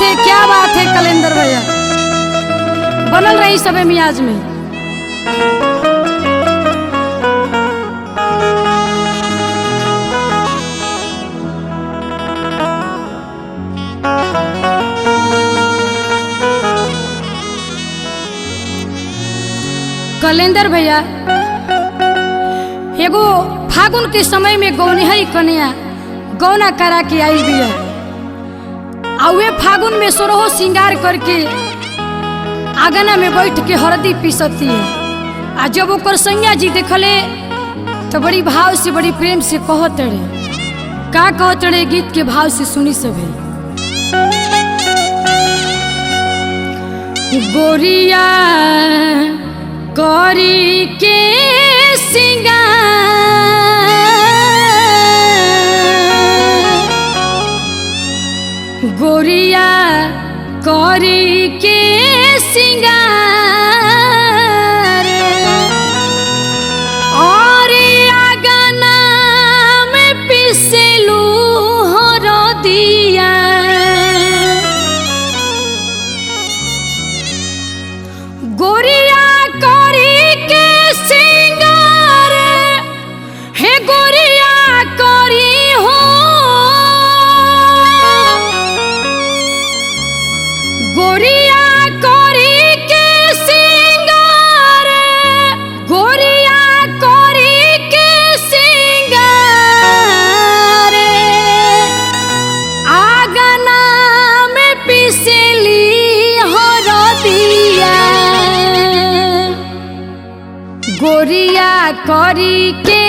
है, क्या बात है कलेंदर भैया, बनल रही सबे मियाज में। कलेंदर भैया एगो फागुन के समय में गौनिहई कन्या गौना करा के आई बिया, वे फागुन में सोरहो श्रृंगार करके आंगना में बैठ के हरदी पीसती है। आ जब ओकर सैया जी देखले तो बड़ी भाव से बड़ी प्रेम से कहत रहे, का कहत रहे गीत के भाव से सुनी सभी। गोरिया करी के श्रृंगार, गोरिया करी के श्रृंगार, और आंगना में पिसलू हरदिया, गोरिया करी के श्रृंगार, हे गोरिया करी हो, गोरिया करी के श्रृंगार, गोरिया करी के श्रृंगार, आंगना में पिसली हरदिया, गोरिया करी के